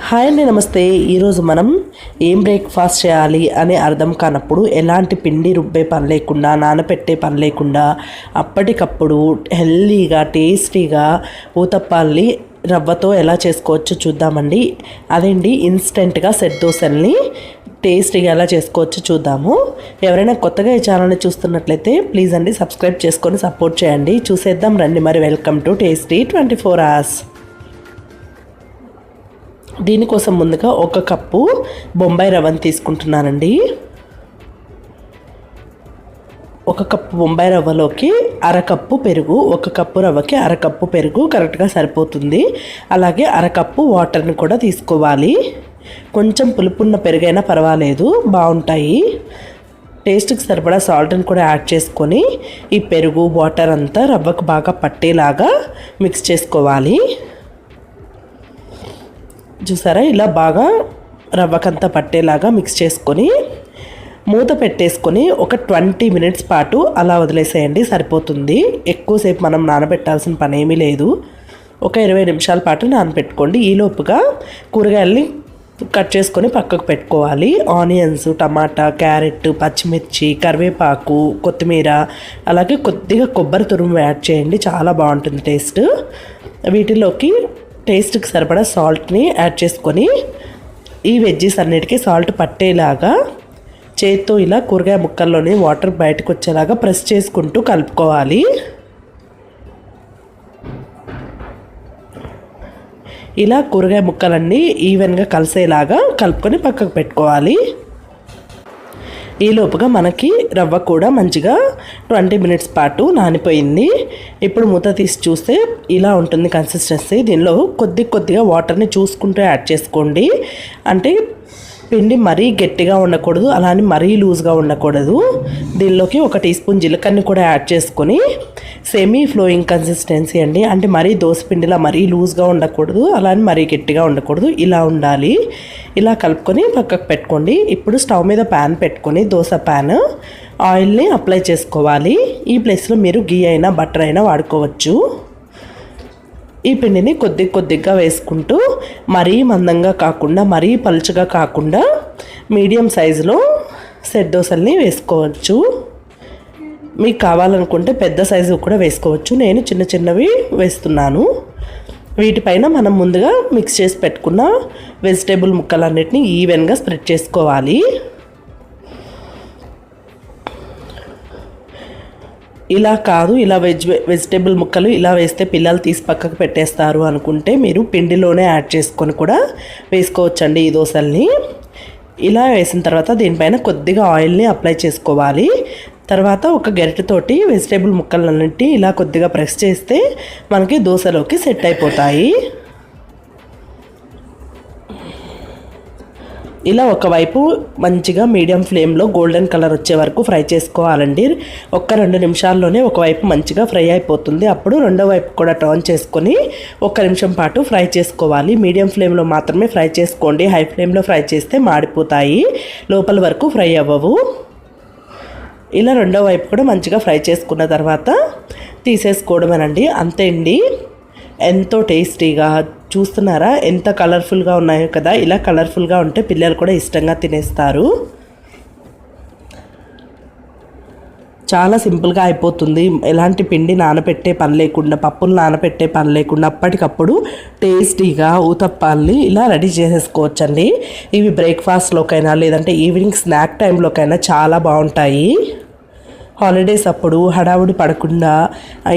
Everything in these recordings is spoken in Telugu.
హాయ్ అండి, నమస్తే. ఈరోజు మనం ఏం బ్రేక్ఫాస్ట్ చేయాలి అని అర్థం కానప్పుడు ఎలాంటి పిండి రుబ్బే పని లేకుండా, నానపెట్టే పని లేకుండా అప్పటికప్పుడు హెల్తీగా టేస్టీగా ఊతప్పాల్ని రవ్వతో ఎలా చేసుకోవచ్చో చూద్దామండి. అదేంటి ఇన్స్టెంట్గా సెట్ దోశల్ని టేస్టీగా ఎలా చేసుకోవచ్చో చూద్దాము. ఎవరైనా కొత్తగా ఈ ఛానల్ని చూస్తున్నట్లయితే ప్లీజ్ అండి సబ్స్క్రైబ్ చేసుకొని సపోర్ట్ చేయండి. చూసేద్దాం రండి మరి. Welcome to tasty 24 hours. దీనికోసం ముందుగా 1 కప్పు బొంబాయి రవ్వని తీసుకుంటున్నానండి. 1 కప్పు బొంబాయి రవ్వలోకి అరకప్పు పెరుగు, 1 కప్పు రవ్వకి అరకప్పు పెరుగు కరెక్ట్గా సరిపోతుంది. అలాగే అరకప్పు వాటర్ని కూడా తీసుకోవాలి. కొంచెం పులుపున్న పెరుగైనా పర్వాలేదు, బాగుంటాయి. టేస్ట్కి సరిపడా సాల్ట్ని కూడా యాడ్ చేసుకొని ఈ పెరుగు వాటర్ అంతా రవ్వకు బాగా పట్టేలాగా మిక్స్ చేసుకోవాలి. చూసారా, ఇలా బాగా రవ్వకంతా పట్టేలాగా మిక్స్ చేసుకొని మూత పెట్టేసుకొని ఒక 20 minutes పాటు అలా వదిలేసేయండి, సరిపోతుంది. ఎక్కువసేపు మనం నానబెట్టాల్సిన పని ఏమీ లేదు. ఒక 20 నిమిషాల పాటు నానబెట్టుకోండి. ఈలోపుగా కూరగాయల్ని కట్ చేసుకొని పక్కకు పెట్టుకోవాలి. ఆనియన్స్, టమాటా, క్యారెట్, పచ్చిమిర్చి, కరివేపాకు, కొత్తిమీర, అలాగే కొద్దిగా కొబ్బరి తురుము యాడ్ చేయండి, చాలా బాగుంటుంది టేస్ట్. వీటిలోకి టేస్ట్కి సరిపడా సాల్ట్ని యాడ్ చేసుకొని ఈ వెజ్జీస్ అన్నిటికీ సాల్ట్ పట్టేలాగా చేత్తో ఇలా కూరగాయ ముక్కల్లోని వాటర్ బయటకు వచ్చేలాగా ప్రెస్ చేసుకుంటూ కలుపుకోవాలి. ఇలా కూరగాయ ముక్కలన్నీ ఈవెన్గా కలిసేలాగా కలుపుకొని పక్కకు పెట్టుకోవాలి. ఈలోపుగా మనకి రవ్వ కూడా మంచిగా 20 minutes పాటు నానిపోయింది. ఇప్పుడు మూత తీసి చూస్తే ఇలా ఉంటుంది కన్సిస్టెన్సీ. దీనిలో కొద్దిగా వాటర్ని చూసుకుంటూ యాడ్ చేసుకోండి. అంటే పిండి మరీ గట్టిగా ఉండకూడదు, అలానే మరీ లూజ్గా ఉండకూడదు. దీనిలోకి 1 టీ స్పూన్ జీలకర్రని కూడా యాడ్ చేసుకొని సెమీ ఫ్లోయింగ్ కన్సిస్టెన్సీ అండి. అంటే మరీ దోసపిండిలా మరీ లూజ్గా ఉండకూడదు, అలానే మరీ గట్టిగా ఉండకూడదు, ఇలా ఉండాలి. ఇలా కలుపుకొని పక్కకు పెట్టుకోండి. ఇప్పుడు స్టవ్ మీద ప్యాన్ పెట్టుకొని దోశ ప్యాన్ ఆయిల్ని అప్లై చేసుకోవాలి. ఈ ప్లేస్లో మీరు గీ అయినా బటర్ అయినా వాడుకోవచ్చు. ఈ పిండిని కొద్దిగా వేసుకుంటూ మరీ మందంగా కాకుండా మరీ పలుచగా కాకుండా మీడియం సైజులో సెట్ దోశల్ని వేసుకోవచ్చు. మీకు కావాలనుకుంటే పెద్ద సైజు కూడా వేసుకోవచ్చు. నేను చిన్నవి వేస్తున్నాను. వీటిపైన మనం ముందుగా మిక్స్ చేసి పెట్టుకున్న వెజిటేబుల్ ముక్కలన్నిటిని ఈవెన్గా స్ప్రెడ్ చేసుకోవాలి. ఇలా కాదు, ఇలా వెజిటేబుల్ ముక్కలు ఇలా వేస్తే పిల్లలు తీసి పక్కకు పెట్టేస్తారు అనుకుంటే మీరు పిండిలోనే యాడ్ చేసుకొని కూడా వేసుకోవచ్చండి ఈ దోశల్ని. ఇలా వేసిన తర్వాత దీనిపైన కొద్దిగా ఆయిల్ని అప్లై చేసుకోవాలి. తర్వాత ఒక గరిటెతోటి వెజిటేబుల్ ముక్కలన్నింటినీ ఇలా కొద్దిగా ప్రెస్ చేస్తే మనకి దోశలోకి సెట్ అయిపోతాయి. ఇలా ఒకవైపు మంచిగా మీడియం ఫ్లేమ్లో గోల్డెన్ కలర్ వచ్చే వరకు ఫ్రై చేసుకోవాలండి. 1-2 నిమిషాల్లోనే ఒకవైపు మంచిగా ఫ్రై అయిపోతుంది. అప్పుడు రెండో వైపు కూడా టర్న్ చేసుకొని 1 నిమిషం పాటు ఫ్రై చేసుకోవాలి. మీడియం ఫ్లేమ్లో మాత్రమే ఫ్రై చేసుకోండి. హై ఫ్లేమ్లో ఫ్రై చేస్తే మాడిపోతాయి, లోపల వరకు ఫ్రై అవ్వవు. ఇలా రెండో వైపు కూడా మంచిగా ఫ్రై చేసుకున్న తర్వాత తీసేసుకోవడమేనండి. అంతే అండి, ఎంతో టేస్టీగా. చూస్తున్నారా ఎంత కలర్ఫుల్గా ఉన్నాయో కదా. ఇలా కలర్ఫుల్గా ఉంటే పిల్లలు కూడా ఇష్టంగా తినేస్తారు. చాలా సింపుల్గా అయిపోతుంది. ఎలాంటి పిండి నానబెట్టే పని లేకుండా, పప్పులు నానబెట్టే పని లేకుండా అప్పటికప్పుడు టేస్టీగా ఊతప్పాల్ని ఇలా రెడీ చేసేసుకోవచ్చండి. ఇవి బ్రేక్ఫాస్ట్లోకైనా లేదంటే ఈవినింగ్ స్నాక్ టైంలోకైనా చాలా బాగుంటాయి. హాలిడేస్ అప్పుడు హడావుడి పడకుండా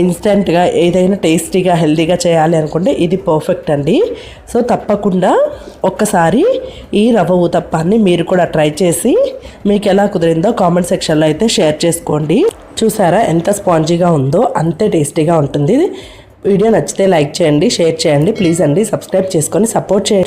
ఇన్స్టెంట్గా ఏదైనా టేస్టీగా హెల్తీగా చేయాలి అనుకుంటే ఇది పర్ఫెక్ట్ అండి. సో తప్పకుండా ఒక్కసారి ఈ రవ్వ ఊతప్పాన్ని మీరు కూడా ట్రై చేసి మీకు ఎలా కుదిరిందో కామెంట్ సెక్షన్లో అయితే షేర్ చేసుకోండి. చూసారా ఎంత స్పాంజీగా ఉందో, అంతే టేస్టీగా ఉంటుంది. వీడియో నచ్చితే లైక్ చేయండి, షేర్ చేయండి. ప్లీజ్ అండి సబ్స్క్రైబ్ చేసుకొని సపోర్ట్ చేయండి.